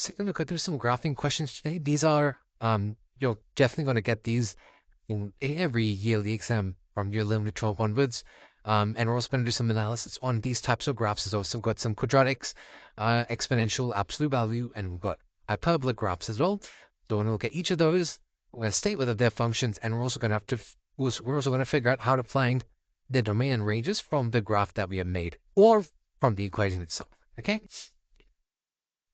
So we're going to go through some graphing questions today. These are, you're definitely going to get these in every yearly exam from year 11 to 12 onwards. And we're also going to do some analysis on these types of graphs. We've also got some quadratics, exponential, absolute value, and we've got hyperbolic graphs as well. So we're going to look at each of those. We're going to state whether they're functions, and we're also going to we're also going to figure out how to find the domain and ranges from the graph that we have made, or from the equation itself. Okay.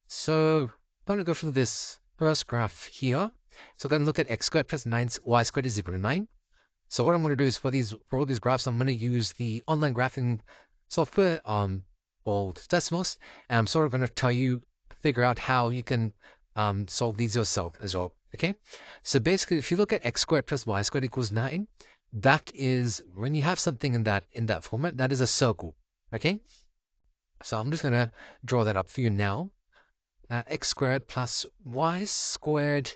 So I'm going to go through this first graph here. So we're going to look at x squared plus 9y squared is equal to 9. So what I'm going to do is for all these graphs, I'm going to use the online graphing software called Desmos. And I'm sort of going to tell you, figure out how you can solve these yourself as well. Okay. So basically, if you look at x squared plus y squared equals 9, that is, when you have something in that format, that is a circle. Okay. So I'm just going to draw that up for you now. X squared plus y squared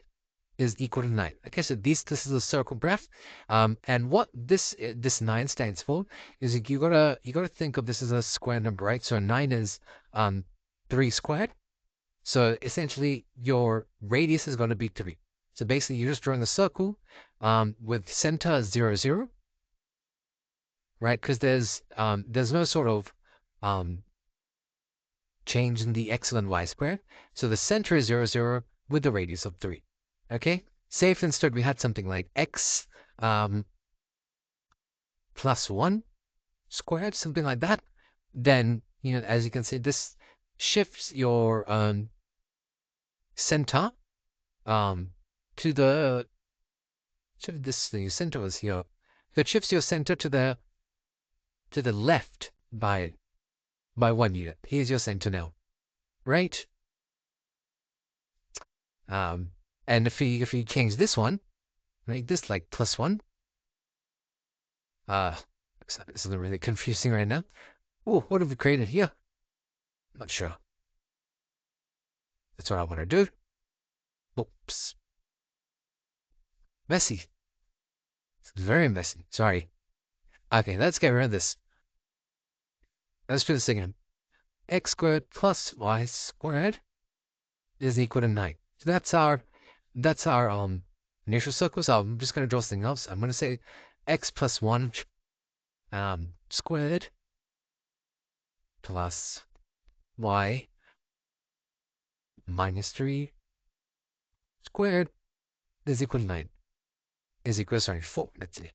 is equal to 9. Okay, so this is a circle graph, and what this 9 stands for is you gotta think of this as a square number, right? So 9 is 3 squared. So essentially, your radius is going to be 3. So basically, you're just drawing a circle with center 0, 0, right? Because there's no sort of change in the x and y squared. So the center is 0, 0 with the radius of 3. Okay? Say if instead we had something like x plus 1 squared, something like that, then, as you can see, this shifts your center to the, center was here. So it shifts your center to the left by 1 unit. Here's your center now, right? And if we change this one, make this like plus 1. This is really confusing right now. Oh, what have we created here? I'm not sure. That's what I want to do. Oops. Messy. It's very messy. Sorry. Okay, let's get rid of this. Let's do this again. X squared plus y squared is equal to 9. So that's our initial circle. So I'm just going to draw something else. I'm going to say x plus 1 squared plus y minus 3 squared is equal to 9. Is equal to 4. Let's see.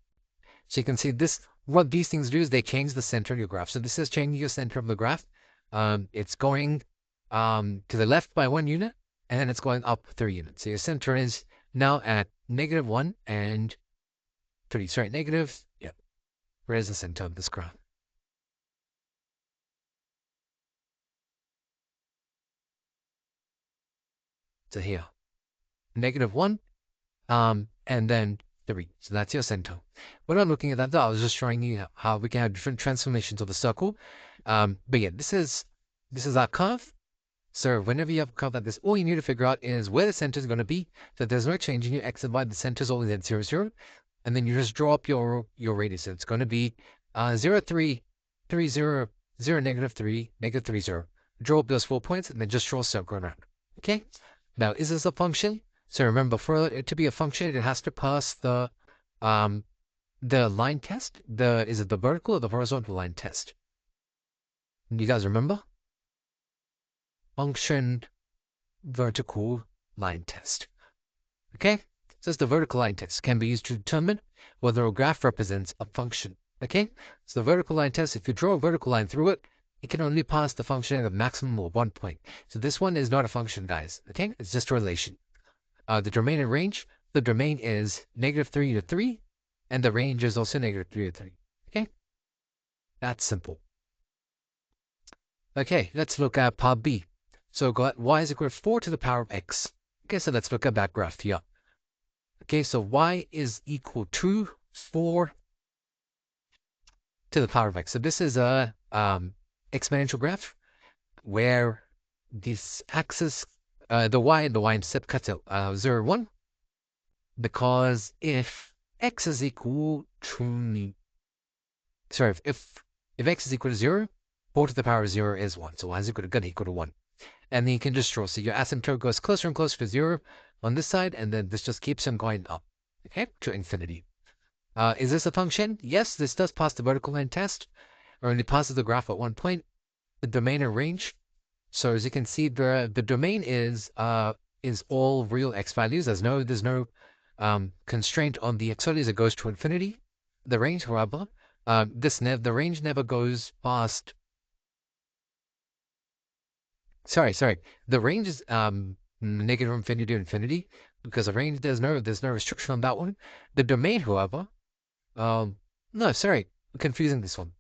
So you can see this. What these things do is they change the center of your graph. So this is changing your center of the graph. It's going to the left by 1 unit, and then it's going up 3 units. So your center is now at -1 and 3. Sorry, negative. Yeah. Where's the center of this graph? So here, -1, and then 3. So that's your center. We're not looking at that though. I was just showing you how we can have different transformations of the circle. But yeah, this is our curve. So whenever you have a curve like this, all you need to figure out is where the center is going to be. So there's no change in your x and y. The center is always at 0, 0. And then you just draw up your radius. So it's going to be 0, 3, 3, 0, 0, -3, -3, 0. Draw up those 4 points and then just draw a circle around. Okay? Now, is this a function? So remember, for it to be a function, it has to pass the line test. Is it the vertical or the horizontal line test? Do you guys remember? Function vertical line test. Okay? So the vertical line test can be used to determine whether a graph represents a function. Okay? So the vertical line test, if you draw a vertical line through it, it can only pass the function at a maximum of 1 point. So this one is not a function, guys. Okay? It's just a relation. The domain and range, the domain is -3 to 3, and the range is also -3 to 3. Okay? That's simple. Okay, let's look at part B. So got y is equal to 4 to the power of x. Okay, so let's look at that graph here. Okay, so y is equal to 4 to the power of x. So this is a exponential graph where this axis, the y-intercept cuts out 0, 1. Because if x is equal to, if x is equal to 0, 4 to the power of 0 is 1. So y is going to equal to 1. and then you can just draw. So your asymptote goes closer and closer to 0 on this side, and then this just keeps on going up, okay, to infinity. Is this a function? Yes, this does pass the vertical line test, or only passes the graph at one point. The domain and range. So as you can see, the domain is all real x values. There's no constraint on the x values. It goes to infinity. The range, however, the range never goes past. Sorry. The range is negative infinity to infinity, because the range there's no restriction on that one. The domain, however, no, sorry, confusing this one.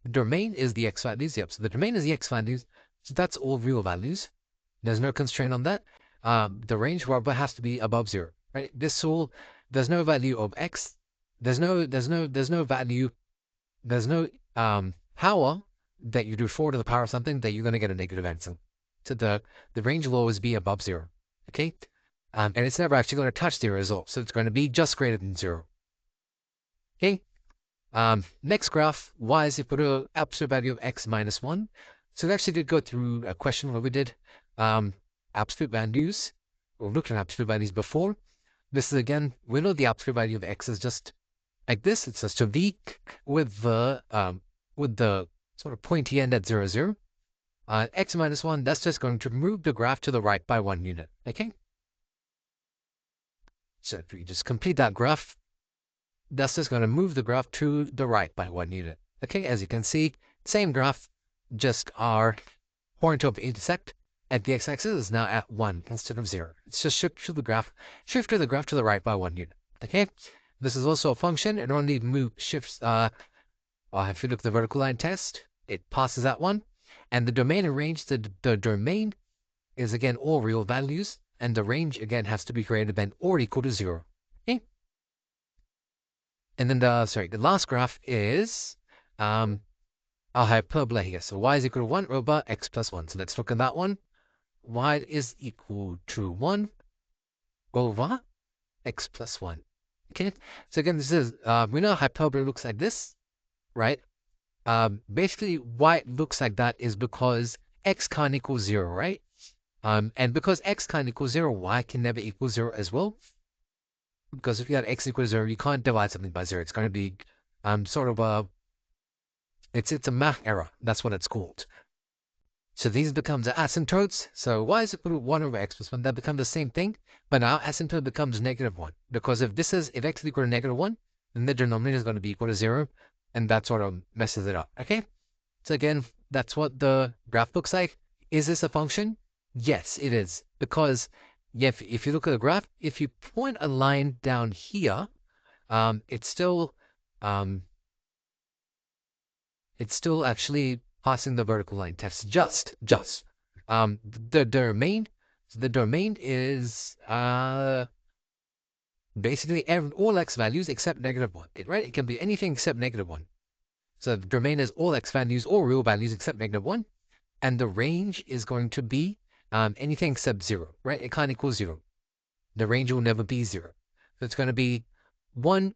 The domain is the x values. Yep. So the domain is the x values. So that's all real values. There's no constraint on that. The range, however, has to be above 0. Right? There's no value of x. There's no value. There's no power that you do 4 to the power of something that you're going to get a negative answer. So the range will always be above 0. Okay? And it's never actually going to touch 0 as well. So it's going to be just greater than 0. Okay? Next graph, y is equal to absolute value of x minus 1. So we actually did go through a question where we did absolute values. We've looked at absolute values before. This is again, we know the absolute value of x is just like this. It's just a v with the sort of pointy end at 0, 0. X minus 1, that's just going to move the graph to the right by 1 unit. Okay? So if we just complete that graph, that's just going to move the graph to the right by 1 unit. Okay, as you can see, same graph, just our point of intersect at the x-axis is now at 1 instead of 0. It's just shifted the graph to the right by 1 unit. Okay, this is also a function. It only shifts. If you look at the vertical line test, it passes that one, and the domain and range. The domain is again all real values, and the range again has to be greater than or equal to 0. Okay. And then the last graph is our hyperbola here. So y is equal to 1 over x plus 1. So let's look at that one. Y is equal to 1 over x plus 1. Okay. So again, this is we know hyperbola looks like this, right? Basically, why it looks like that is because x can't equal 0, right? And because x can't equal 0, y can never equal 0 as well. Because if you had x equals 0, you can't divide something by 0. It's going to be sort of a it's a math error. That's what it's called. So these becomes asymptotes. So y is equal to 1 over x plus 1. That becomes the same thing, but now asymptote becomes negative 1. Because if x is equal to negative 1, then the denominator is going to be equal to 0, and that sort of messes it up. Okay? So again, that's what the graph looks like. Is this a function? Yes, it is. Because if you look at the graph, if you point a line down here, it's still actually passing the vertical line test. Just. The domain is basically all x values except negative 1. Right? It can be anything except negative 1. So the domain is all x values, all real values except negative 1. And the range is going to be anything except 0, right? It can't equal 0. The range will never be 0. So it's going to be 1,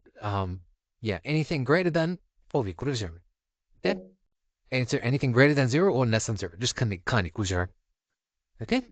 anything greater than or equal to 0. Then answer anything greater than 0 or less than 0. Just can't equal 0. Okay?